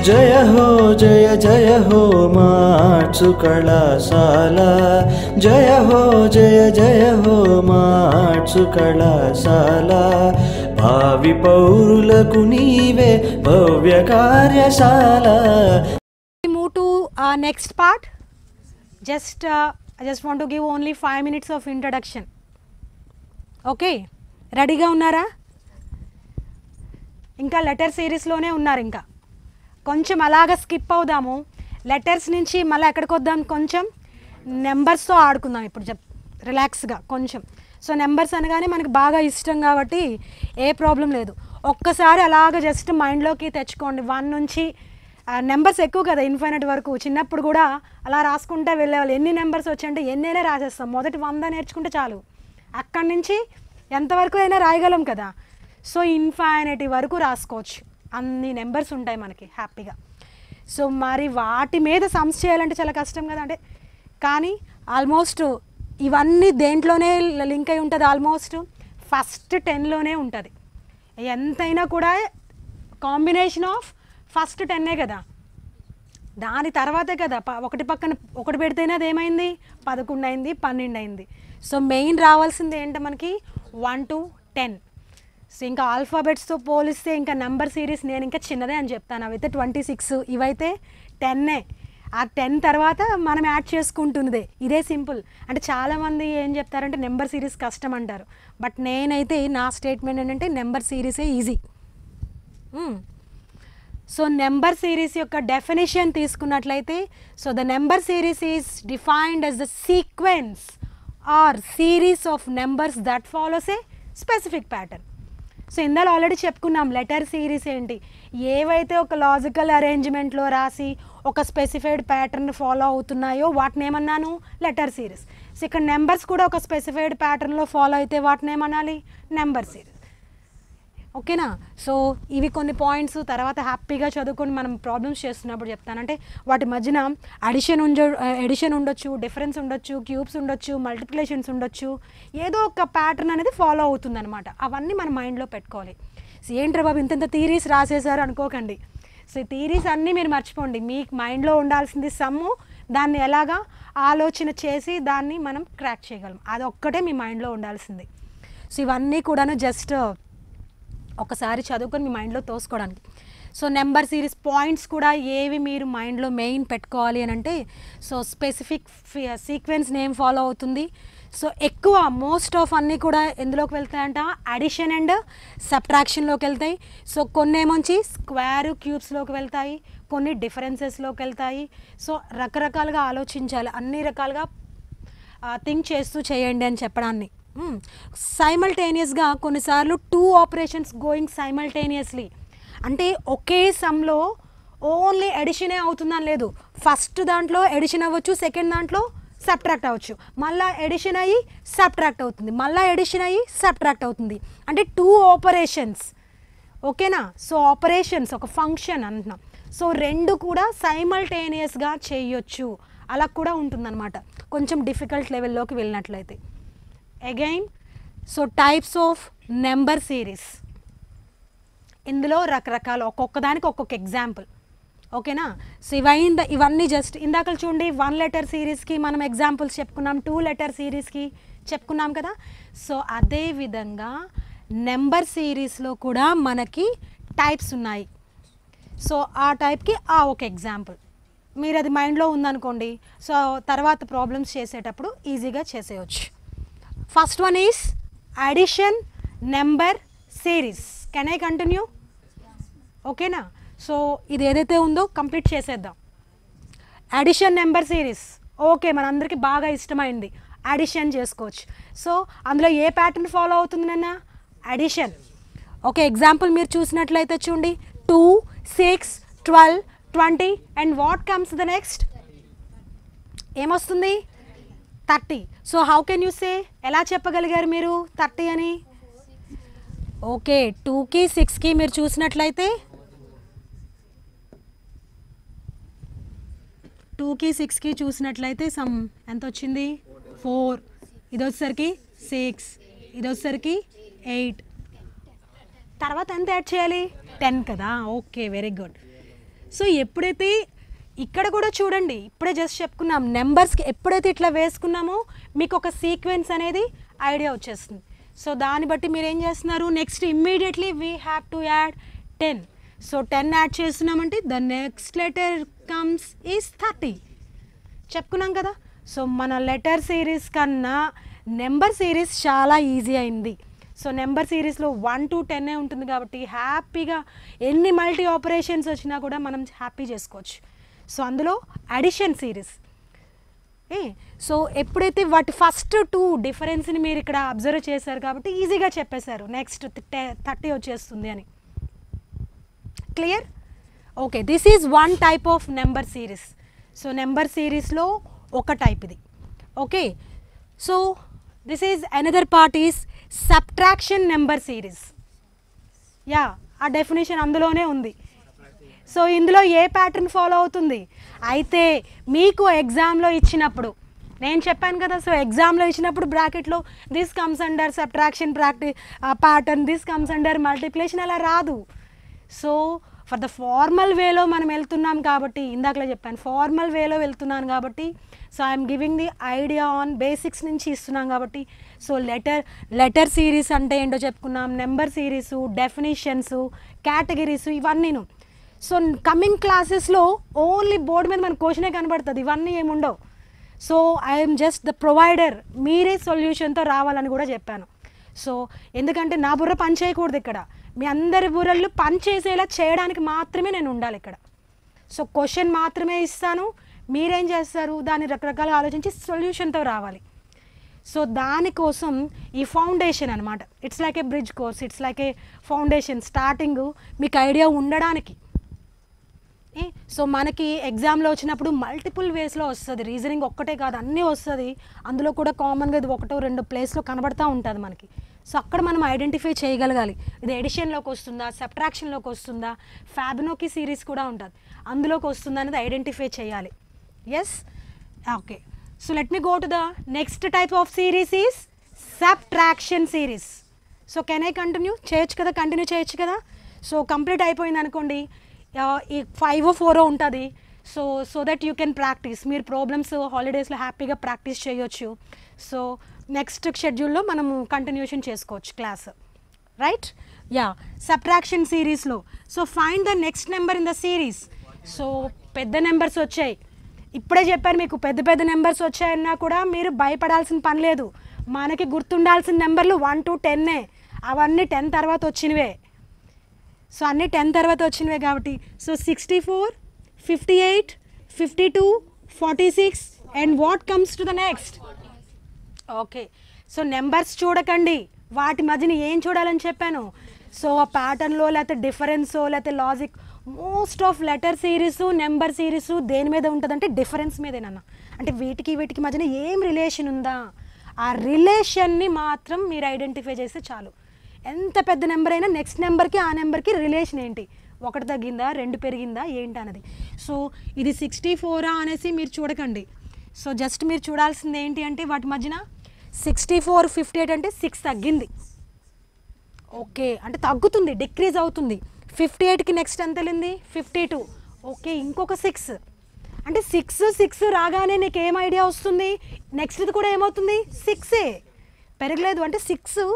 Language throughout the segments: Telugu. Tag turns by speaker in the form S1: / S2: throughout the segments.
S1: जय जय हो मार्चु कళాశాల जय हो मार्चु कళాశాల भावी पौरुలకు నీవే భవ్య కార్యశాల.
S2: Move to next part. I just want to give only 5 minutes of introduction. Okay, రెడీగా ఉన్నారా? ఇంకా లెటర్ సిరీస్లోనే ఉన్నారు. ఇంకా కొంచెం అలాగా స్కిప్ అవుదాము. లెటర్స్ నుంచి మళ్ళీ ఎక్కడికి వద్దాం, కొంచెం నెంబర్స్తో ఆడుకుందాం ఇప్పుడు రిలాక్స్గా కొంచెం. సో నెంబర్స్ అనగానే మనకి బాగా ఇష్టం కాబట్టి ఏ ప్రాబ్లం లేదు. ఒక్కసారి అలాగ జస్ట్ మైండ్లోకి తెచ్చుకోండి. 1 నుంచి నెంబర్స్ ఎక్కువ కదా, ఇన్ఫైనైట్ వరకు. చిన్నప్పుడు కూడా అలా రాసుకుంటే వెళ్ళేవాళ్ళు. ఎన్ని నెంబర్స్ వచ్చాయంటే ఎన్నైనా రాసేస్తాం. మొదటి 100 నేర్చుకుంటే చాలు, అక్కడి నుంచి ఎంతవరకు అయినా రాయగలం కదా. సో ఇన్ఫైనైటీ వరకు రాసుకోవచ్చు, అన్ని నెంబర్స్ ఉంటాయి మనకి హ్యాపీగా. సో మరి వాటి మీద సమ్స్ చేయాలంటే చాలా కష్టం కదా. అంటే కానీ ఆల్మోస్ట్ ఇవన్నీ దేంట్లోనే లింక్ అయి ఉంటుంది. ఆల్మోస్ట్ ఫస్ట్ 10లోనే ఉంటుంది. ఎంతైనా కూడా కాంబినేషన్ ఆఫ్ ఫస్ట్ 10 కదా. దాని తర్వాతే కదా ఒకటి పక్కన ఒకటి పెడితేనే అది ఏమైంది, 11 అయింది, 12 అయింది. సో మెయిన్ రావాల్సింది ఏంటో మనకి 1 to 10. సో ఇంకా ఆల్ఫాబెట్స్తో పోలిస్తే ఇంకా నెంబర్ సిరీస్ నేను ఇంకా చిన్నదే అని చెప్తాను. అవైతే 26, ఇవైతే 10. ఆ 10 తర్వాత మనం యాడ్ చేసుకుంటున్నదే. ఇదే సింపుల్. అంటే చాలామంది ఏం చెప్తారంటే నెంబర్ సిరీస్ కష్టం అంటారు. బట్ నేనైతే నా స్టేట్మెంట్ ఏంటంటే నెంబర్ సిరీసే ఈజీ. సో నెంబర్ సిరీస్ యొక్క డెఫినేషన్ తీసుకున్నట్లయితే, so the number series is defined as the sequence or series of numbers that follows a specific pattern. So ఇందులో ఆల్రెడీ చెప్పుకున్నాం లెటర్ సిరీస్ ఏంటి. ఏవైతే ఒక లాజికల్ అరేంజ్మెంట్లో రాసి ఒక స్పెసిఫైడ్ ప్యాటర్న్ ఫాలో అవుతున్నాయో వాటిని ఏమన్నాను, లెటర్ సిరీస్. సో ఇక్కడ నెంబర్స్ కూడా ఒక స్పెసిఫైడ్ ప్యాటర్న్లో ఫాలో అయితే వాటిని ఏమనాలి, నెంబర్ సిరీస్. ఓకేనా. సో ఇవి కొన్ని పాయింట్స్ తర్వాత హ్యాపీగా చదువుకొని మనం ప్రాబ్లమ్స్ చేస్తున్నప్పుడు చెప్తానంటే వాటి మధ్యన ఎడిషన్ ఉండొచ్చు, డిఫరెన్స్ ఉండొచ్చు, క్యూబ్స్ ఉండొచ్చు, మల్టిప్లికేషన్స్ ఉండొచ్చు. ఏదో ఒక ప్యాటర్న్ అనేది ఫాలో అవుతుంది అనమాట. అవన్నీ మన మైండ్లో పెట్టుకోవాలి. సో ఏంట్రా బాబు ఇంత థీరీస్ రాసేసారు అనుకోకండి. సో ఈ థీరీస్ అన్నీ మీరు మర్చిపోండి. మీకు మైండ్లో ఉండాల్సింది సమ్ము, దాన్ని ఎలాగా ఆలోచన చేసి దాన్ని మనం క్రాక్ చేయగలం, అది ఒక్కటే మీ మైండ్లో ఉండాల్సింది. సో ఇవన్నీ కూడాను జస్ట్ ఒకసారి చదువుకొని మీ మైండ్లో తోసుకోవడానికి. సో నెంబర్ సిరీస్ పాయింట్స్ కూడా ఏవి మీరు మైండ్లో మెయిన్ పెట్టుకోవాలి అని అంటే, so specific sequence name follow అవుతుంది. సో ఎక్కువ మోస్ట్ ఆఫ్ అన్నీ కూడా ఎందులోకి వెళ్తాయంట, అడిషన్ అండ్ సబ్ట్రాక్షన్లోకి వెళ్తాయి. సో కొన్ని ఏమొచ్చి స్క్వేర్ క్యూబ్స్లోకి వెళ్తాయి, కొన్ని డిఫరెన్సెస్లోకి వెళ్తాయి. సో రకరకాలుగా ఆలోచించాలి, అన్ని రకాలుగా థింక్ చేస్తూ చేయండి అని చెప్పడాన్ని. సైమల్టేనియస్గా కొన్నిసార్లు 2 ఆపరేషన్స్ గోయింగ్ సైమల్టేనియస్లీ, అంటే ఒకే సమ్లో ఓన్లీ ఎడిషనే అవుతుందని లేదు. ఫస్ట్ దాంట్లో ఎడిషన్ అవ్వచ్చు, సెకండ్ దాంట్లో సబ్ట్రాక్ట్ అవ్వచ్చు, మళ్ళీ ఎడిషన్ అయ్యి సబ్ట్రాక్ట్ అవుతుంది, మళ్ళీ ఎడిషన్ అయ్యి సబ్ట్రాక్ట్ అవుతుంది. అంటే 2 ఆపరేషన్స్. ఓకేనా. సో ఆపరేషన్స్ ఒక ఫంక్షన్ అంటున్నాం. సో 2 కూడా సైమల్టేనియస్గా చేయొచ్చు, అలా కూడా ఉంటుందన్నమాట కొంచెం డిఫికల్ట్ లెవెల్లోకి వెళ్ళినట్లయితే. Again so types of number series, ఇందులో రకరకాల ఒక్కొక్క దానికి ఒక్కొక్క ఎగ్జాంపుల్. ఓకేనా. సో ఇవన్నీ జస్ట్ ఇందాక చూడండి 1 లెటర్ సిరీస్కి మనం ఎగ్జాంపుల్స్ చెప్పుకున్నాం, 2 లెటర్ సిరీస్కి చెప్పుకున్నాం కదా. సో అదేవిధంగా నెంబర్ సిరీస్లో కూడా మనకి టైప్స్ ఉన్నాయి. సో ఆ టైప్కి ఒక ఎగ్జాంపుల్ మీరు అది మైండ్లో ఉందనుకోండి, సో తర్వాత ప్రాబ్లమ్స్ చేసేటప్పుడు ఈజీగా చేసేయచ్చు. First one is addition number series. Can I continue? ఓకేనా. సో ఇది ఏదైతే ఉందో కంప్లీట్ చేసేద్దాం. అడిషన్ నెంబర్ సిరీస్ ఓకే, మనందరికీ బాగా ఇష్టమైంది, అడిషన్ చేసుకోవచ్చు. సో అందులో ఏ ప్యాటర్న్ ఫాలో అవుతుంది నాన్న, అడిషన్. ఓకే, ఎగ్జాంపుల్ మీరు చూసినట్లయితే చూడండి 2, 6, 12, 20 and what comes the next, ఏమొస్తుంది, 30. So how can you say, ఎలా చెప్పగలిగారు మీరు 30 అని? ఓకే, 2కి 6కి మీరు చూసినట్లయితే 2కి 6కి చూసినట్లయితే సమ్ ఎంత వచ్చింది, 4. ఇది వచ్చేసరికి 6, ఇది వచ్చేసరికి 8. తర్వాత ఎంత యాడ్ చేయాలి, 10 కదా. Okay, very good. సో ఎప్పుడైతే ఇక్కడ కూడా చూడండి, ఇప్పుడే జస్ట్ చెప్పుకున్నాం, నెంబర్స్కి ఎప్పుడైతే ఇట్లా వేసుకున్నామో మీకు ఒక సీక్వెన్స్ అనేది ఐడియా వచ్చేస్తుంది. సో దాన్ని బట్టి మీరు ఏం చేస్తున్నారు, next immediately we have to add 10. So 10 add చేస్తున్నామంటే the next letter comes is 30. చెప్పుకున్నాం కదా. సో మన లెటర్ సిరీస్ కన్నా నెంబర్ సిరీస్ చాలా ఈజీ అయింది. సో నెంబర్ సిరీస్లో 1 to 10 ఉంటుంది కాబట్టి హ్యాపీగా ఎన్ని మల్టీ ఆపరేషన్స్ వచ్చినా కూడా మనం హ్యాపీ చేసుకోవచ్చు. సో అందులో అడిషన్ సిరీస్. సో ఎప్పుడైతే వాటి ఫస్ట్ 2 డిఫరెన్స్ని మీరు ఇక్కడ అబ్జర్వ్ చేశారు కాబట్టి ఈజీగా చెప్పేశారు నెక్స్ట్ 30 వచ్చేస్తుంది అని. Clear? Okay, this is one type of number series. So number సిరీస్లో ఒక టైప్ ఇది. Okay, so this is another part is subtraction number series. Yeah, ఆ డెఫినేషన్ అందులోనే ఉంది. సో ఇందులో ఏ ప్యాటర్న్ ఫాలో అవుతుంది అయితే మీకు ఎగ్జామ్లో ఇచ్చినప్పుడు నేను చెప్పాను కదా. సో ఎగ్జామ్లో ఇచ్చినప్పుడు బ్రాకెట్లో this comes under subtraction pattern, this comes under multiplication అలా రాదు. సో ఫర్ ద ఫార్మల్ వేలో మనం వెళ్తున్నాం కాబట్టి, ఇందాకలే చెప్పాను ఫార్మల్ వేలో వెళ్తున్నాను కాబట్టి, so I'm giving the idea on basics నుంచి ఇస్తున్నాం కాబట్టి. సో లెటర్ సిరీస్ అంటే ఏంటో చెప్పుకున్నాం, నెంబర్ సిరీసు, డెఫినిషన్స్, కేటగిరీసు, ఇవన్నీను. సో కమింగ్ క్లాసెస్లో ఓన్లీ బోర్డు మీద మన క్వశ్చనే కనబడుతుంది, ఇవన్నీ ఏముండవు. So I'm just the provider, మీరే సొల్యూషన్తో రావాలని కూడా చెప్పాను. సో ఎందుకంటే నా బుర్ర పని చేయకూడదు ఇక్కడ, మీ అందరి బుర్రలు పని చేసేలా చేయడానికి మాత్రమే నేను ఉండాలి ఇక్కడ. సో క్వశ్చన్ మాత్రమే ఇస్తాను, మీరేం చేస్తారు దాన్ని రకరకాలుగా ఆలోచించి సొల్యూషన్తో రావాలి. సో దానికోసం ఈ ఫౌండేషన్ అనమాట, it's like A bridge course, it's like A foundation. Starting మీకు ఐడియా ఉండడానికి. సో మనకి ఎగ్జామ్లో వచ్చినప్పుడు మల్టిపుల్ వేస్లో వస్తుంది, రీజనింగ్ ఒక్కటే కాదు అన్నీ వస్తుంది. అందులో కూడా కామన్గా ఇది 1-2 ప్లేస్లో కనబడుతూ ఉంటుంది మనకి. సో అక్కడ మనం ఐడెంటిఫై చేయగలగాలి, ఇది ఎడిషన్లోకి వస్తుందా, సబ్ట్రాక్షన్లోకి వస్తుందా, ఫ్యాబినోకి సిరీస్ కూడా ఉంటుంది అందులోకి వస్తుందా అనేది ఐడెంటిఫై చేయాలి. Yes, okay. So let me go to the next type of series is subtraction series. So can I continue? చేయొచ్చు కదా, కంటిన్యూ చేయొచ్చు కదా. సో కంప్లీట్ అయిపోయింది అనుకోండి, ఈ 5 or 4 ఉంటుంది. So that you can practice, మీరు ప్రాబ్లమ్స్ హాలిడేస్లో హ్యాపీగా ప్రాక్టీస్ చేయొచ్చు. సో నెక్స్ట్ షెడ్యూల్లో మనము కంటిన్యూషన్ చేసుకోవచ్చు క్లాస్, రైట్? యా, సబ్ట్రాక్షన్ సిరీస్లో so find the next number in the series. So పెద్ద నెంబర్స్ వచ్చాయి, ఇప్పుడే చెప్పారు మీకు, పెద్ద నెంబర్స్ వచ్చాయన్నా కూడా మీరు భయపడాల్సిన పని లేదు. మనకి గుర్తుండాల్సిన నెంబర్లు 1 to 10, అవన్నీ 10 తర్వాత వచ్చినవే. సో అన్నీ 10 తర్వాత వచ్చినవే కాబట్టి. So 64, 58, 52, 46 and what comes to the next? Okay, so numbers చూడకండి, వాటి మధ్యన ఏం చూడాలని చెప్పాను. సో ఆ ప్యాటర్న్లో లేకపోతే డిఫరెన్సో లేకపోతే logic, most of letter series number series దేని మీద ఉంటుందంటే డిఫరెన్స్ మీదేనన్నా. అంటే వీటికి మధ్యన ఏం రిలేషన్ ఉందా, ఆ రిలేషన్ని మాత్రం మీరు ఐడెంటిఫై చేస్తే చాలు. ఎంత పెద్ద నెంబర్ అయినా నెక్స్ట్ నెంబర్కి ఆ నెంబర్కి రిలేషన్ ఏంటి, 1 తగ్గిందా 2 పెరిగిందా ఏంటి అన్నది. సో ఇది 64 అనేసి మీరు చూడకండి. సో జస్ట్ మీరు చూడాల్సింది ఏంటి అంటే వాటి మధ్యన 64, 58 అంటే 6 తగ్గింది. ఓకే, అంటే తగ్గుతుంది, డిక్రీజ్ అవుతుంది. 58కి నెక్స్ట్ ఎంత వెళ్ళింది? 52. ఓకే, ఇంకొక 6 అంటే 6 రాగానే నీకు ఏం ఐడియా వస్తుంది, నెక్స్ట్ది కూడా ఏమవుతుంది 6ఏ, పెరగలేదు. అంటే 6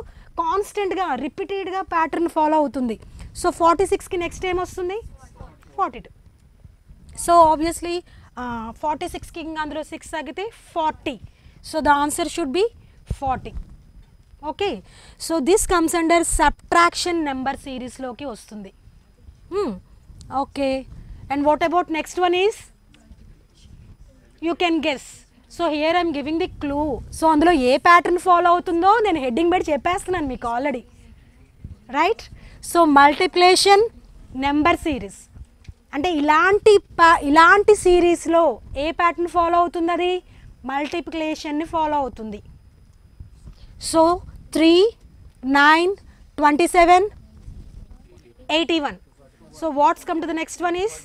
S2: కాన్స్టెంట్గా రిపీటెడ్గా ప్యాటర్న్ ఫాలో అవుతుంది. సో 46కి నెక్స్ట్ ఏమొస్తుంది 42. సో ఆబ్వియస్లీ 46కి ఇంకా అందులో 6 తగ్గితే 40. So the answer should be 40. Okay, so this comes under subtraction number సిరీస్లోకి వస్తుంది. Okay, and what about next one is, you can guess. So here I'm giving the clue. So అందులో ఏ ప్యాటర్న్ ఫాలో అవుతుందో నేను హెడ్డింగ్ పెట్టి చెప్పేస్తున్నాను మీకు already, right? So multiplication number series అంటే ఇలాంటి సిరీస్లో ఏ ప్యాటర్న్ ఫాలో అవుతుంది, అది మల్టిప్లికేషన్ని ఫాలో అవుతుంది. So 3, 9, 27, 81. So what's come to the next one is,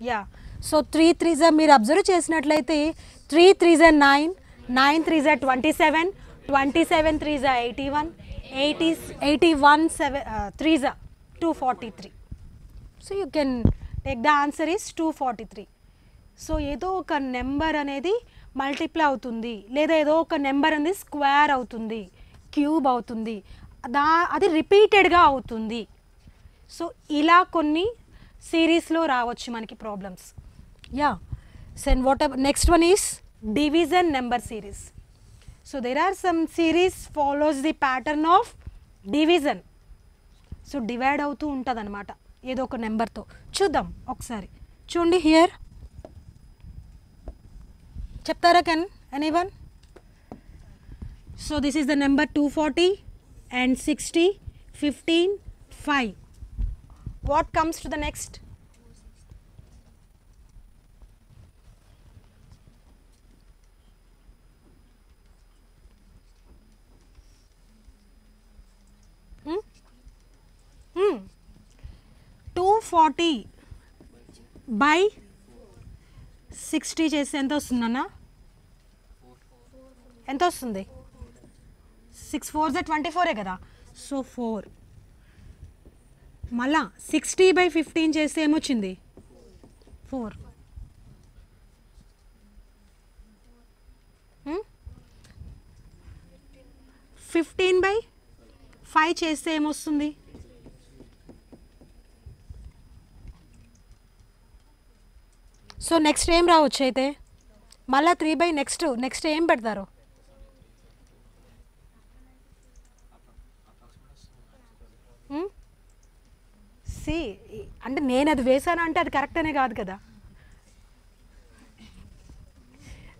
S2: yeah, so 3 3s మీరు అబ్జర్వ్ చేసినట్లయితే 3 3s 9, 9 3s 27, 27 3s 81, 81 3s 243. So you can take the answer is 243. So ఏదో ఒక నెంబర్ అనేది మల్టిప్లై అవుతుంది, లేదా ఏదో ఒక నెంబర్ అనేది స్క్వేర్ అవుతుంది, క్యూబ్ అవుతుంది, అది రిపీటెడ్గా అవుతుంది. సో ఇలా కొన్ని సిరీస్లో రావచ్చు మనకి problems. Yeah. So and what next one is division number series. So there are some series follows the pattern of division. So divide అవుతూ ఉంటుంది అనమాట ఏదో ఒక నెంబర్తో. చూద్దాం ఒకసారి, చూడండి హియర్. చెప్తారా can anyone? So this is the number 240 and 60, 15, 5. What comes to the next? Hmm? 240 by 60 చేస్తే ఎంత వస్తుందన్న? ఎంత వస్తుంది? 6 4s 24 కదా. సో 4. మళ్ళా 60 by 15 చేస్తే ఏమొచ్చింది? 4. 15 by 5 చేస్తే ఏమొస్తుంది? సో నెక్స్ట్ ఏం రావచ్చు అయితే? మళ్ళీ 3 by నెక్స్ట్ ఏం పెడతారు? సి అంటే నేను అది వేసాను అంటే అది కరెక్ట్ అనే కాదు కదా.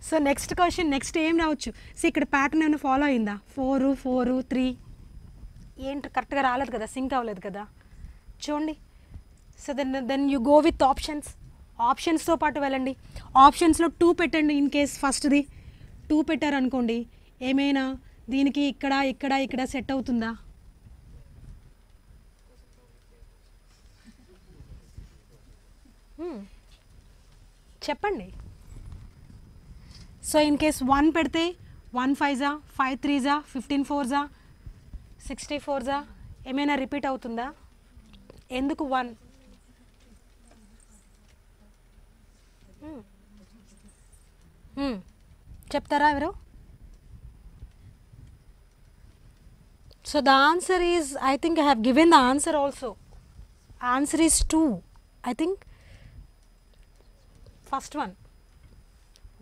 S2: సో నెక్స్ట్ క్వశ్చన్, నెక్స్ట్ ఏం రావచ్చు? సో ఇక్కడ ప్యాటర్న్ ఏమైనా ఫాలో అయిందా? 4 4 3 ఏంటి కరెక్ట్గా రాలేదు కదా, సింక్ అవ్వలేదు కదా. చూడండి. So then you go with options. ఆప్షన్స్తో పాటు వెళ్ళండి. ఆప్షన్స్లో 2 పెట్టండి. ఇన్ కేస్ ఫస్ట్ది 2 పెట్టారనుకోండి, ఏమైనా దీనికి ఇక్కడ ఇక్కడ ఇక్కడ సెట్ అవుతుందా? చెప్పండి. సో ఇన్ కేస్ 1 పెడితే 1 5s 5 3s 15 4s 64s ఏమైనా రిపీట్ అవుతుందా? ఎందుకు 1? చెప్తారా ఎవరు? So the answer is, I think I have given the answer also. Answer is 2. I think first one.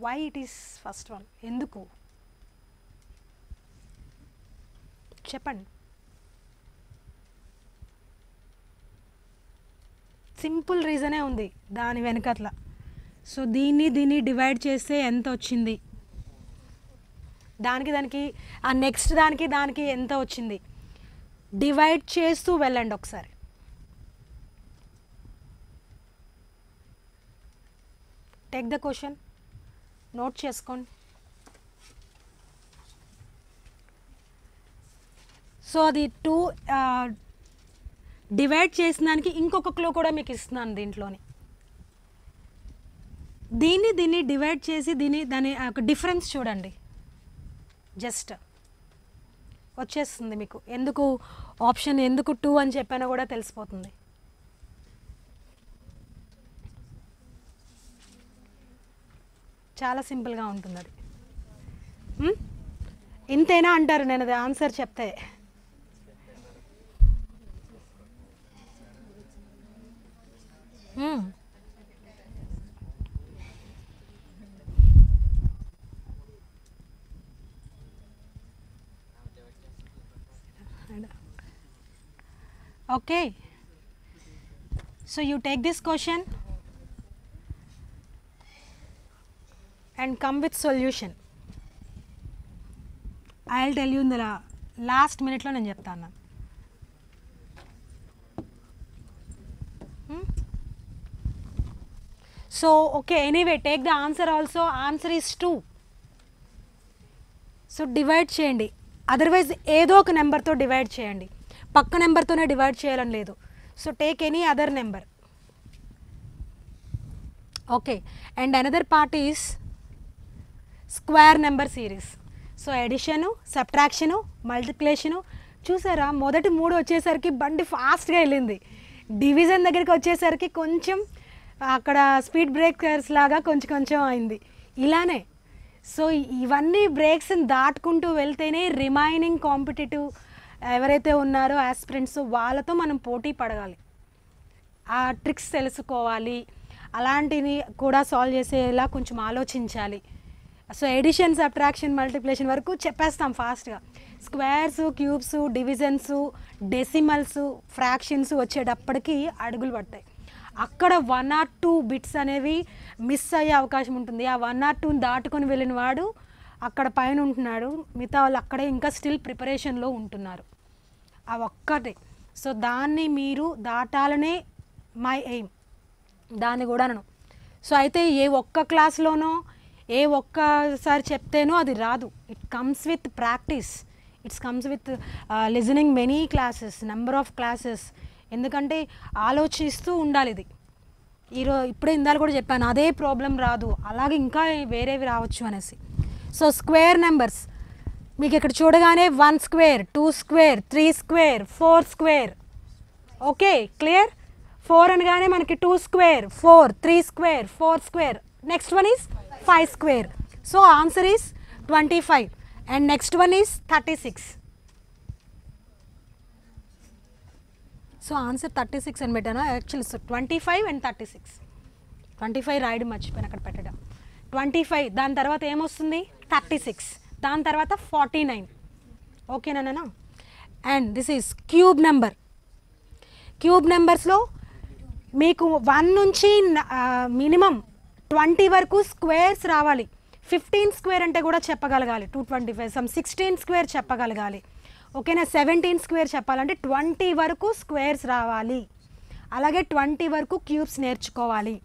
S2: Why it is first one? ఎందుకు చెప్పండి. సింపుల్ రీజనే ఉంది దాని వెనకట్ల. సో దీన్ని డివైడ్ చేస్తే ఎంత వచ్చింది, దానికి ఆ నెక్స్ట్ దానికి ఎంత వచ్చింది, డివైడ్ చేస్తూ వెళ్ళండి ఒకసారి. టేక్ ద క్వశ్చన్, నోట్ చేసుకోండి. సో అది 2 డివైడ్ చేసిన దానికి ఇంకొక క్లూ కూడా మీకు ఇస్తున్నాను దీంట్లోని. దీన్ని డివైడ్ చేసి దాని ఒక డిఫరెన్స్ చూడండి. జస్ట్ వచ్చేస్తుంది మీకు. ఎందుకు ఆప్షన్ ఎందుకు 2 అని చెప్పానో కూడా తెలిసిపోతుంది. చాలా సింపుల్గా ఉంటుంది అది. ఇంతేనా అంటారు నేను అది ఆన్సర్ చెప్తే. Okay, so you take this question and come with solution. I'll tell you in the last minute lo nenu cheptanu. So okay, anyway, take the answer also. Answer is 2. So divide cheyandi, otherwise ఏదో ఒక నెంబర్తో డివైడ్ చేయండి. పక్క నెంబర్తోనే డివైడ్ చేయాలని లేదు. So take any other number. Okay, and another part is square number series. So addition, subtraction, multiplication. చూసారా, మొదటి 3 వచ్చేసరికి బండి ఫాస్ట్గా వెళ్ళింది. డివిజన్ దగ్గరికి వచ్చేసరికి కొంచెం అక్కడ స్పీడ్ బ్రేకర్స్ లాగా కొంచెం కొంచెం అయింది. ఇలానే సో ఇవన్నీ బ్రేక్స్ని దాటుకుంటూ వెళ్తేనే రిమైనింగ్ కాంపిటేటివ్ ఎవరైతే ఉన్నారో ఆస్పిరెంట్స్ వాళ్ళతో మనం పోటీ పడగాలి. ఆ ట్రిక్స్ తెలుసుకోవాలి, అలాంటివి కూడా సాల్వ్ చేసేలా కొంచెం ఆలోచించాలి. సో ఎడిషన్, సబ్ట్రాక్షన్, మల్టిప్లికేషన్ వరకు చెప్పేస్తాం ఫాస్ట్గా. Squares, cubes, divisions, decimals, fractions వచ్చేటప్పటికి అడుగులు పడతాయి. అక్కడ 1 or 2 బిట్స్ అనేవి మిస్ అయ్యే అవకాశం ఉంటుంది. ఆ 1 or 2 దాటుకొని వెళ్ళిన వాడు అక్కడ పైన ఉంటున్నాడు, మిగతా వాళ్ళు అక్కడే ఇంకా స్టిల్ ప్రిపరేషన్లో ఉంటున్నారు. ఆ ఒక్కటే. సో దాన్ని మీరు దాటాలనే మై ఎయిమ్, దాన్ని కూడా నేను. సో అయితే ఏ ఒక్క క్లాస్లోనో ఏ ఒక్కసారి చెప్తేనో అది రాదు. It comes with practice, it's comes with listening many classes, number of classes. ఎందుకంటే ఆలోచిస్తూ ఉండాలి. ఇది ఇప్పుడే ఇందాక కూడా చెప్పాను, అదే ప్రాబ్లం రాదు, అలాగే ఇంకా వేరేవి రావచ్చు అనేసి. సో స్క్వేర్ నెంబర్స్ మీకు ఇక్కడ చూడగానే 1 square, 2 square, 3 square, 4 square. Okay, clear? 4 అనగానే మనకి 2 square, 4, 3 square, 4 square. Next one is 5 square. So answer is 25 and next one is 36. So answer 36 అని పెట్టాను యాక్చువల్లీ. So 25 and 36. 25 రాయడం మర్చిపోయాను అక్కడ పెట్టడం. 25 దాని తర్వాత ఏమొస్తుంది? 36, దాని తర్వాత 49. ఓకేనా? And this is cube number. Cube నెంబర్స్లో మీకు 1 నుంచి మినిమం 20 వరకు స్క్వేర్స్ రావాలి. 15 స్క్వేర్ అంటే కూడా చెప్పగలగాలి. 225, సమ్ 16 స్క్వేర్ చెప్పగలగాలి. ఓకేనా? 17 స్క్వేర్ చెప్పాలంటే 20 వరకు స్క్వేర్స్ రావాలి. అలాగే 20 వరకు క్యూబ్స్ నేర్చుకోవాలి.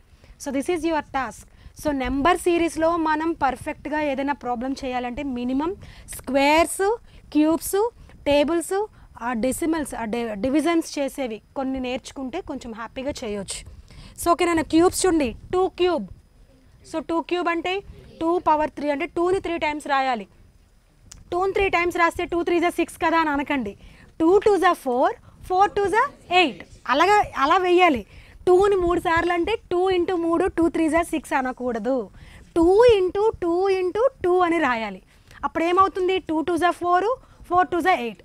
S2: So this is your task. So number సిరీస్లో మనం పర్ఫెక్ట్గా ఏదైనా ప్రాబ్లం చేయాలంటే minimum squares, cubes, tables, decimals, divisions చేసేవి కొన్ని నేర్చుకుంటే కొంచెం హ్యాపీగా చేయొచ్చు. సో ఓకేనా? క్యూబ్స్ చూడండి, 2 క్యూబ్. సో 2 క్యూబ్ అంటే 2 పవర్ 3 అంటే 2ని 3 టైమ్స్ రాయాలి. 2ని 3 టైమ్స్ రాస్తే 2 3 = 6 కదా అని అనకండి. 2 2 = 4, 4 2 = 8 అలా వెయ్యాలి. 2ని 3 సార్లు అంటే 2 × 3, 2 3 = 6 అనకూడదు. 2 × 2 × 2 అని రాయాలి. అప్పుడు ఏమవుతుంది? 2 2 = 4, 4 2 = 8.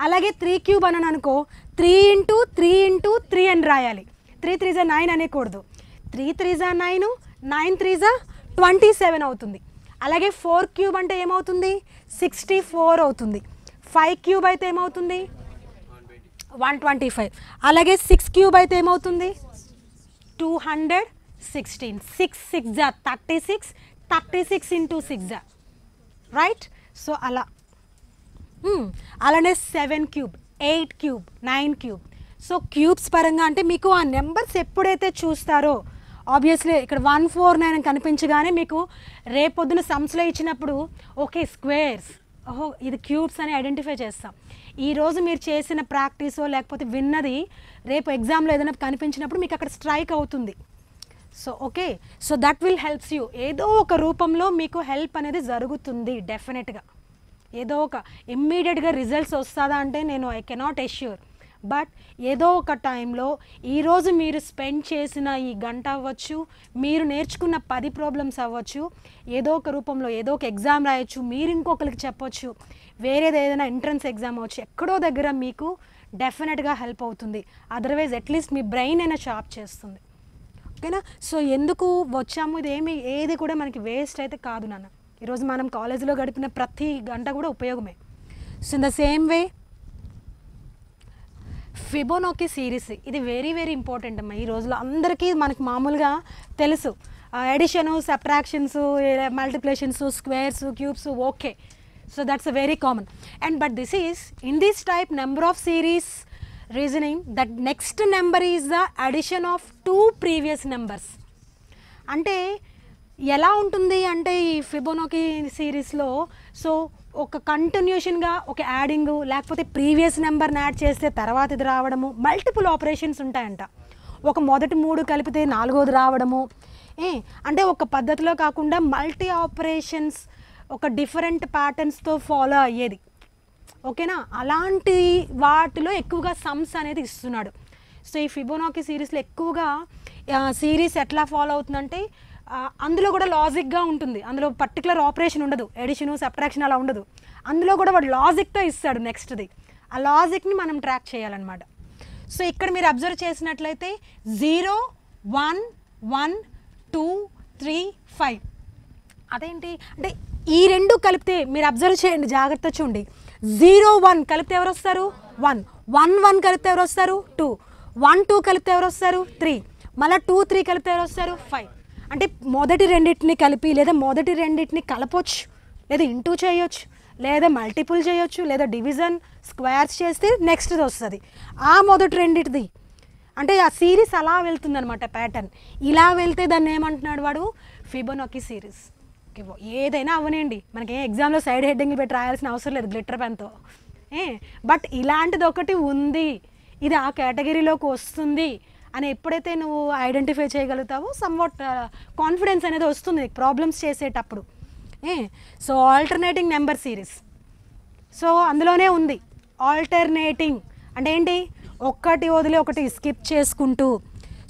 S2: అలాగే 3 క్యూబ్ అని అనుకో, 3 × 3 × 3 అని రాయాలి. 3 3 = 9 అనేకూడదు. 3 3 = 9, 9 3 = 27 అవుతుంది. అలాగే 4 క్యూబ్ అంటే ఏమవుతుంది? 64 అవుతుంది. 5 క్యూబ్ అయితే ఏమవుతుంది? 125. అలాగే 6 క్యూబ్ అయితే ఏమవుతుంది? 216. 6 6 = 36, 36 × 6 రైట్. సో అలానే 7 cube, 8 cube, 9 cube. So cubes పరంగా అంటే మీకు ఆ నెంబర్స్ ఎప్పుడైతే చూస్తారో ఆబ్వియస్లీ ఇక్కడ 149 కనిపించగానే మీకు రేపొద్దున సమ్స్లో ఇచ్చినప్పుడు ఓకే స్క్వేర్స్, ఓహో ఇది క్యూబ్స్ అని ఐడెంటిఫై చేస్తాం. ఈరోజు మీరు చేసిన ప్రాక్టీసో లేకపోతే విన్నది రేపు ఎగ్జామ్లో ఏదైనా కనిపించినప్పుడు మీకు అక్కడ స్ట్రైక్ అవుతుంది. So okay, so that will helps you. ఏదో ఒక రూపంలో మీకు హెల్ప్ అనేది జరుగుతుంది డెఫినెట్గా. ఏదో ఒక ఇమ్మీడియట్గా రిజల్ట్స్ వస్తుందా అంటే నేను ఐ కెనాట్ ఎష్యూర్. బట్ ఏదో ఒక టైంలో ఈరోజు మీరు స్పెండ్ చేసిన ఈ గంట అవ్వచ్చు, మీరు నేర్చుకున్న 10 ప్రాబ్లమ్స్ అవ్వచ్చు, ఏదో ఒక రూపంలో ఏదో ఒక ఎగ్జామ్ రాయొచ్చు, మీరు ఇంకొకరికి చెప్పొచ్చు, వేరేది ఏదైనా ఎంట్రన్స్ ఎగ్జామ్ అవ్వచ్చు, ఎక్కడో దగ్గర మీకు డెఫినెట్గా హెల్ప్ అవుతుంది. అదర్వైజ్ అట్లీస్ట్ మీ బ్రెయిన్ అయినా షార్ప్ చేస్తుంది. ఓకేనా? సో ఎందుకు వచ్చాము, ఇది ఏది కూడా మనకి వేస్ట్ అయితే కాదు నాన్న. ఈరోజు మనం కాలేజీలో గడిపిన ప్రతి గంట కూడా ఉపయోగమే. So in the same way Fibonacci series ఇది వెరీ వెరీ ఇంపార్టెంట్ అమ్మా. ఈ రోజులో అందరికీ మనకు మామూలుగా తెలుసు addition, subtractions, multiplications, squares, cubes, okay. So that's a very common. And but this is in this type number of series reasoning that next number is the addition of 2 previous numbers. అంటే ఎలా ఉంటుంది అంటే ఈ ఫిబొనాకీ సిరీస్లో సో ఒక కంటిన్యూషన్గా ఒక యాడింగ్ లేకపోతే ప్రీవియస్ నెంబర్ని యాడ్ చేస్తే తర్వాత ఇది రావడము, మల్టిపుల్ ఆపరేషన్స్ ఉంటాయంట. ఒక మొదటి 3 కలిపితే 4వది రావడము, అంటే ఒక పద్ధతిలో కాకుండా మల్టీ ఆపరేషన్స్ ఒక డిఫరెంట్ ప్యాటర్న్స్తో ఫాలో అయ్యేది. ఓకేనా? అలాంటి వాటిలో ఎక్కువగా సమ్స్ అనేది ఇస్తున్నాడు. సో ఈ ఫిబొనాకీ సిరీస్లో ఎక్కువగా సిరీస్ ఎట్లా ఫాలో అవుతుందంటే అందులో కూడా లాజిక్గా ఉంటుంది, అందులో పర్టికులర్ ఆపరేషన్ ఉండదు, ఎడిషను సబ్ట్రాక్షన్ అలా ఉండదు, అందులో కూడా వాడు లాజిక్తో ఇస్తాడు నెక్స్ట్ది, ఆ లాజిక్ని మనం ట్రాక్ చేయాలన్నమాట. సో ఇక్కడ మీరు అబ్జర్వ్ చేసినట్లయితే 0 1 1 2 3 5 అదేంటి అంటే ఈ రెండు కలిపితే మీరు అబ్జర్వ్ చేయండి, జాగ్రత్త చూడండి. 0 1 కలిపితే ఎవరు వస్తారు 1, 1 1 కలిపితే ఎవరు వస్తారు 2, 1 2 కలిపితే ఎవరు వస్తారు 3, మళ్ళీ 2 3 కలిపితే ఎవరు వస్తారు 5. అంటే మొదటి రెండింటిని కలిపి లేదా మొదటి రెండింటిని కలపొచ్చు, లేదా ఇంటూ చేయొచ్చు, లేదా మల్టిపుల్ చేయొచ్చు, లేదా డివిజన్ స్క్వేర్స్ చేస్తే నెక్స్ట్ది వస్తుంది ఆ మొదటి రెండింటిది. అంటే ఆ సిరీస్ అలా వెళ్తుంది అనమాట ప్యాటర్న్. ఇలా వెళ్తే దాన్ని ఏమంటున్నాడు వాడు ఫిబొనాకీ సిరీస్. ఏదైనా అవనండి, మనకి ఎగ్జామ్లో సైడ్ హెడ్డింగ్ పెట్టి రాయాల్సిన అవసరం లేదు గ్లిటర్ పెన్తో. బట్ ఇలాంటిది ఒకటి ఉంది, ఇది ఆ కేటగిరీలోకి వస్తుంది అని ఎప్పుడైతే నువ్వు ఐడెంటిఫై చేయగలుగుతావో సమ్వాట్ కాన్ఫిడెన్స్ అనేది వస్తుంది ప్రాబ్లమ్స్ చేసేటప్పుడు. So alternating number series, so అందులోనే ఉంది ఆల్టర్నేటింగ్ అంటే ఏంటి, ఒక్కటి వదిలి ఒకటి స్కిప్ చేసుకుంటూ.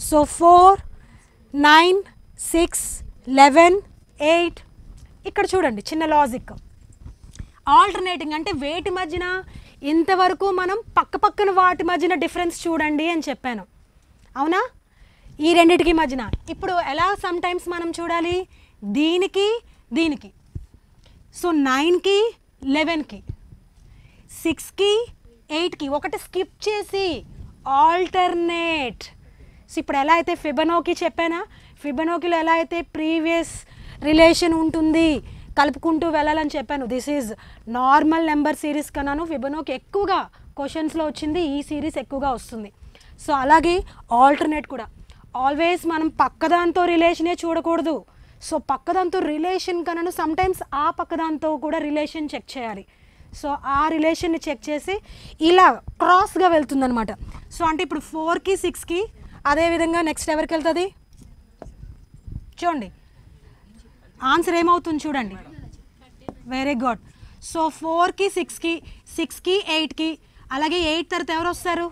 S2: సో 4 9 6 11 8 ఇక్కడ చూడండి చిన్న లాజిక్. ఆల్టర్నేటింగ్ అంటే వేటి మధ్యన, ఇంతవరకు మనం పక్క పక్కన వాటి మధ్యన డిఫరెన్స్ చూడండి అని చెప్పాను, అవునా, ఈ రెండిటికి మధ్యన. ఇప్పుడు ఎలా సమ్ టైమ్స్ మనం చూడాలి, దీనికి దీనికి. సో 9కి 11కి 6కి 8కి ఒకటి స్కిప్ చేసి ఆల్టర్నేట్. సో ఇప్పుడు ఎలా అయితే ఫిబొనాకీ చెప్పానా, ఫిబొనాకీలో ఎలా అయితే ప్రీవియస్ రిలేషన్ ఉంటుంది కలుపుకుంటూ వెళ్ళాలని చెప్పాను. This is normal number series కన్నాను ఫిబొనాకీ ఎక్కువగా క్వశ్చన్స్లో వచ్చింది, ఈ సిరీస్ ఎక్కువగా వస్తుంది. సో అలాగే ఆల్టర్నేట్ కూడా ఆల్వేస్ మనం పక్కదాంతో రిలేషనే చూడకూడదు. సో పక్కదాంతో రిలేషన్ కన్నాను సమ్టైమ్స్ ఆ పక్కదాంతో కూడా రిలేషన్ చెక్ చేయాలి. సో ఆ రిలేషన్ని చెక్ చేసి ఇలా క్రాస్గా వెళ్తుందనమాట. సో అంటే ఇప్పుడు 4కి 6కి అదేవిధంగా నెక్స్ట్ ఎవరికి వెళ్తుంది చూడండి, ఆన్సర్ ఏమవుతుంది చూడండి. Very good. సో 4కి 6కి 6కి 8కి అలాగే 8 తర్వాత ఎవరు వస్తారు,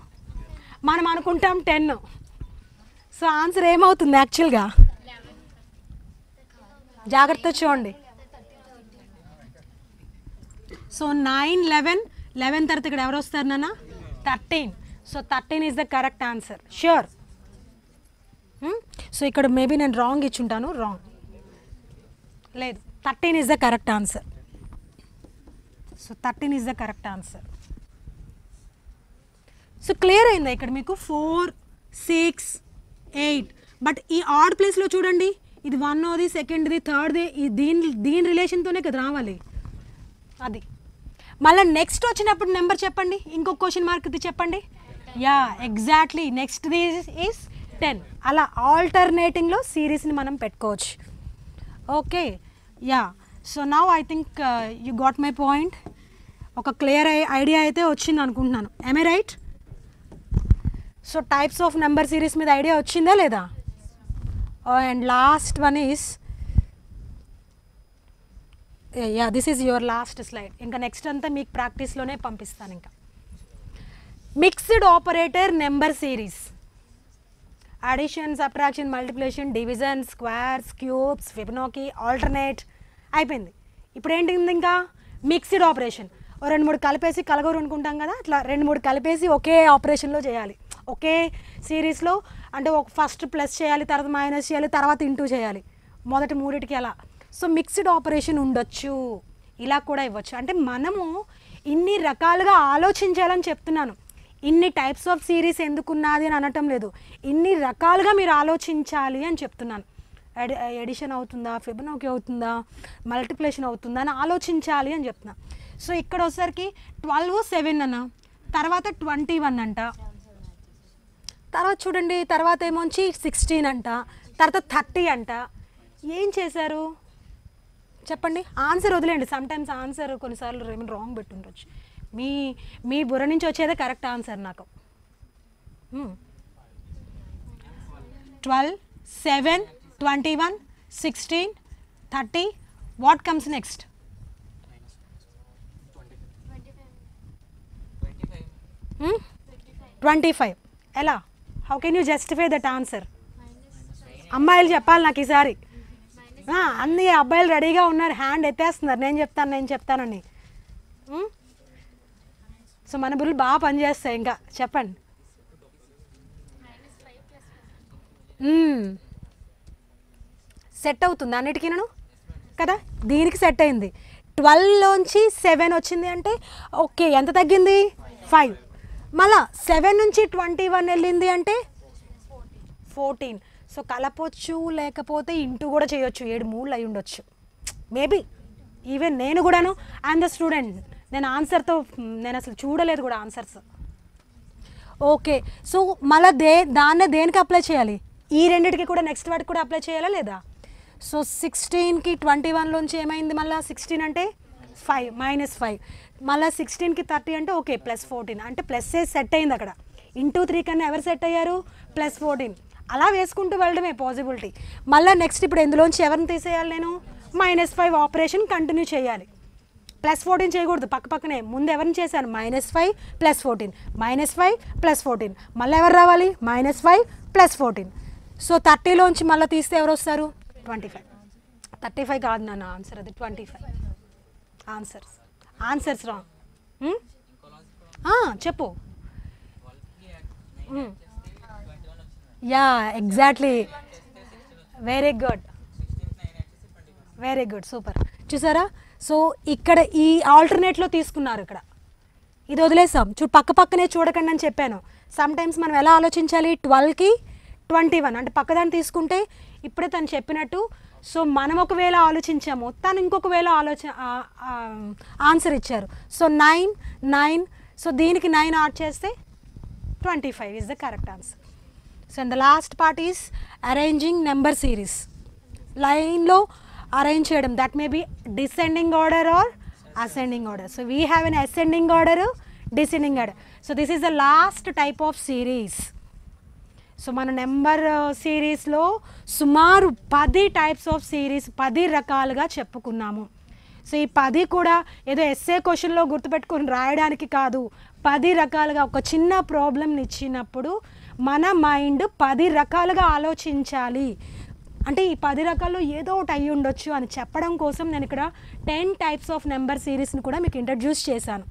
S2: మనం అనుకుంటాం 10. సో ఆన్సర్ ఏమవుతుంది యాక్చువల్గా, జాగ్రత్త చూడండి. సో 9 11 11 తర్వాత ఇక్కడ ఎవరు వస్తారు నాన్న 13. So 13 is the correct answer sure. So ఇక్కడ మేబీ నేను రాంగ్ ఇచ్చుంటాను, రాంగ్ లేదు, 13 is the correct answer. So 13 is the correct answer. So clear అయిందా ఇక్కడ మీకు 4 6 8. బట్ ఈ ఆడ్ ప్లేస్లో చూడండి, ఇది 1ది సెకండ్ది థర్డ్ది దీని రిలేషన్తోనే కదా రావాలి అది. మళ్ళీ నెక్స్ట్ వచ్చినప్పుడు నెంబర్ చెప్పండి, ఇంకొక క్వశ్చన్ మార్క్ ఇది చెప్పండి. Yeah exactly next is 10. అలా ఆల్టర్నేటింగ్లో సిరీస్ని మనం పెట్టుకోవచ్చు. Okay yeah. So now I think you got my point. ఒక క్లియర్ ఐడియా అయితే వచ్చింది అనుకుంటున్నాను. am I right? So types of number series మీద ఐడియా వచ్చిందా లేదా? And last one is yeah this is your last slide. ఇంకా నెక్స్ట్ అంతా మీకు ప్రాక్టీస్లోనే పంపిస్తాను. ఇంకా mixed operator number series, addition subtraction multiplication division squares cubes Fibonacci alternate అయిపోయింది. ఇప్పుడు ఏంటి ఇంకా మిక్స్డ్ ఆపరేషన్. 2-3 కలిపేసి కలగూరు అనుకుంటాం కదా, అట్లా 2-3 కలిపేసి ఒకే ఆపరేషన్లో చేయాలి, ఒకే సిరీస్లో. అంటే ఒక ఫస్ట్ ప్లస్ చేయాలి, తర్వాత మైనస్ చేయాలి, తర్వాత ఇంటూ చేయాలి, మొదటి 3టికి అలా. సో మిక్స్డ్ ఆపరేషన్ ఉండొచ్చు, ఇలా కూడా ఇవ్వచ్చు. అంటే మనము ఇన్ని రకాలుగా ఆలోచించాలని చెప్తున్నాను. ఇన్ని టైప్స్ ఆఫ్ సిరీస్ ఎందుకున్నది అని అనటం లేదు, ఇన్ని రకాలుగా మీరు ఆలోచించాలి అని చెప్తున్నాను. ఎడిషన్ అవుతుందా, ఫిబొనాకీ అవుతుందా, మల్టిప్లికేషన్ అవుతుందా అని ఆలోచించాలి అని చెప్తున్నా. సో ఇక్కడ వచ్చేసరికి 12 7 అన్న, తర్వాత 21 అంట, తర్వాత చూడండి తర్వాత ఏమొచ్చి 16 అంట, తర్వాత 30 అంట. ఏం చేశారు చెప్పండి? ఆన్సర్ వదిలేండి, సమ్టైమ్స్ ఆన్సర్ కొన్నిసార్లు ఏమైనా రాంగ్ పెట్టుండొచ్చు. మీ బుర్ర నుంచి వచ్చేదే కరెక్ట్ ఆన్సర్ నాకు. 12 7 21 16 30. What comes next? 25. ఎలా? How can you justify that answer? అమ్మాయిలు చెప్పాలి నాకు ఈసారి. అన్ని అబ్బాయిలు రెడీగా ఉన్నారు, హ్యాండ్ ఎత్తేస్తున్నారు నేను చెప్తానని. సో మన బుర్రలు బాగా పనిచేస్తాయి. ఇంకా చెప్పండి. సెట్ అవుతుంది అన్నిటికీను కదా. దీనికి సెట్ అయింది. 12లోంచి 7 వచ్చింది అంటే ఓకే, ఎంత తగ్గింది 5. మళ్ళా 7 నుంచి 21 వెళ్ళింది అంటే 14. సో కలపొచ్చు, లేకపోతే ఇంటూ కూడా చేయొచ్చు. 7 3 అయి ఉండొచ్చు మేబీ. ఈవెన్ నేను కూడాను ఐఎమ్ ద స్టూడెంట్, నేను ఆన్సర్తో నేను అసలు చూడలేదు కూడా ఆన్సర్స్. ఓకే, సో మళ్ళీ దాన్నే దేనికి అప్లై చేయాలి? ఈ రెండింటికి కూడా నెక్స్ట్ వాటికి కూడా అప్లై చేయాలా లేదా? సో 16కి 21లోంచి ఏమైంది? మళ్ళీ 16 అంటే 5 -5. మళ్ళీ 16కి 30 అంటే ఓకే +14. అంటే ప్లస్ సెట్ అయింది అక్కడ. ఇంటూ 3 కన్నా ఎవరు సెట్ అయ్యారు? +14. అలా వేసుకుంటూ వెళ్ళడమే పాసిబిలిటీ. మళ్ళీ నెక్స్ట్ ఇప్పుడు ఎందులోంచి ఎవరిని తీసేయాలి? నేను -5 ఆపరేషన్ కంటిన్యూ చేయాలి. +14 చేయకూడదు, పక్కనే ముందు ఎవరిని చేశాను? -5 +14, -5 +14. మళ్ళీ ఎవరు రావాలి? -5 +14. సో 30లోంచి మళ్ళీ తీస్తే ఎవరు వస్తారు? 25. 35 కాదు నాన్న ఆన్సర్, అది 25. Answers wrong. చెప్పు. Yeah exactly, very good super. చూసారా? సో ఇక్కడ ఈ ఆల్టర్నేట్లో తీసుకున్నారు. ఇక్కడ ఇది వదిలేసాం. పక్కనే చూడకండి అని చెప్పాను. సమ్ టైమ్స్ మనం ఎలా ఆలోచించాలి? 12కి 21 అంటే పక్కదాన్ని తీసుకుంటే ఇప్పుడే తను చెప్పినట్టు. సో మనం ఒకవేళ ఆలోచించాము, తను ఇంకొక వేళ ఆన్సర్ ఇచ్చారు. సో 9. సో దీనికి 9 యాడ్ చేస్తే 25 is the correct answer. So and the last part is arranging number series. లైన్లో అరేంజ్ చేయడం, that may be descending order or ascending order. So we have an ascending order, descending order. So this is the last type of series. So మన నెంబర్ సిరీస్లో సుమారు 10 టైప్స్ ఆఫ్ సిరీస్, 10 రకాలుగా చెప్పుకున్నాము. సో ఈ 10 కూడా ఏదో ఎస్ఏ క్వశ్చన్లో గుర్తుపెట్టుకొని రాయడానికి కాదు. 10 రకాలుగా ఒక చిన్న ప్రాబ్లమ్ని ఇచ్చినప్పుడు మన మైండ్ 10 రకాలుగా ఆలోచించాలి. అంటే ఈ 10 రకాల్లో ఏదో ఒకటి అయ్యి ఉండొచ్చు అని చెప్పడం కోసం నేను ఇక్కడ 10 టైప్స్ ఆఫ్ నెంబర్ సిరీస్ని కూడా మీకు ఇంట్రడ్యూస్ చేశాను.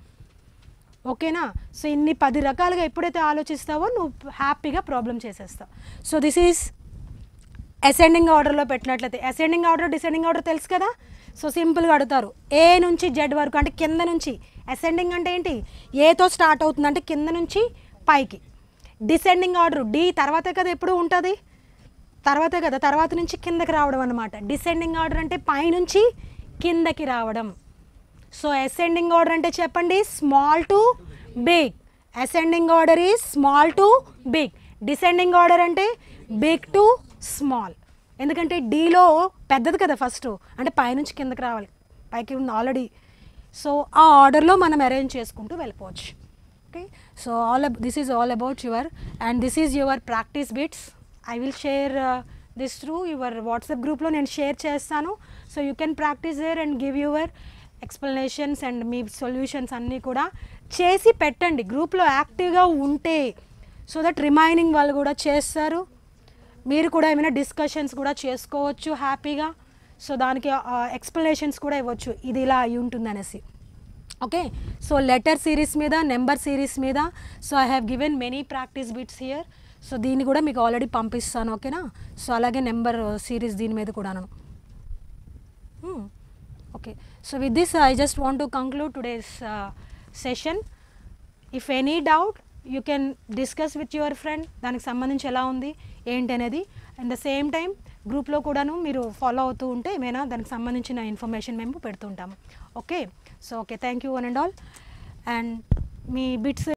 S2: ఓకేనా? సో ఇన్ని 10 రకాలుగా ఎప్పుడైతే ఆలోచిస్తావో నువ్వు హ్యాపీగా ప్రాబ్లం చేసేస్తావు. సో దిస్ ఈజ్ అసెండింగ్ ఆర్డర్లో పెట్టినట్లయితే. అసెండింగ్ ఆర్డర్, డిసెండింగ్ ఆర్డర్ తెలుసు కదా. సో సింపుల్గా అడుగుతారు ఏ నుంచి జెడ్ వరకు, అంటే కింద నుంచి. అసెండింగ్ అంటే ఏంటి? ఏతో స్టార్ట్ అవుతుంది అంటే కింద నుంచి పైకి. డిసెండింగ్ ఆర్డర్ డి తర్వాతే కదా ఎప్పుడు ఉంటుంది, తర్వాత నుంచి కిందకి రావడం అన్నమాట. డిసెండింగ్ ఆర్డర్ అంటే పైనుంచి కిందకి రావడం. సో అసెండింగ్ ఆర్డర్ అంటే చెప్పండి, small to big. Ascending order is small to big. Descending order అంటే బిగ్ టు స్మాల్. ఎందుకంటే డీలో పెద్దది కదా ఫస్ట్, అంటే పైనుంచి కిందకి రావాలి, పైకి ఉంది ఆల్రెడీ. సో ఆ ఆర్డర్లో మనం అరేంజ్ చేసుకుంటూ వెళ్ళిపోవచ్చు. Okay, so this is all about your, and this is your practice bits. I will share this through your WhatsApp group lo nenu share chestanu. So you can practice there and give your explanations and me solutions anni kuda chesi pettandi group lo active ga unte, so that remaining vallu kuda chestaru. Meer kuda emina discussions kuda chesukovachu happy ga. So daniki explanations kuda ivvachu idi ila ayi untundanesi. Okay, so letter series meeda, number series meeda, so I have given many practice bits here. So దీన్ని కూడా మీకు ఆల్రెడీ పంపిస్తాను. ఓకేనా? సో అలాగే నెంబర్ సిరీస్ దీని మీద కూడాను. Okay, so with this I just want to conclude today's session. If any doubt you can discuss with your friend, దానికి సంబంధించి ఎలా ఉంది ఏంటి అనేది. అట్ ద సేమ్ టైం గ్రూప్లో కూడాను మీరు ఫాలో అవుతూ ఉంటే ఏమైనా దానికి సంబంధించిన ఇన్ఫర్మేషన్ మేము పెడుతుంటాము. Okay, so okay, thank you one and all. And మీ బిట్స్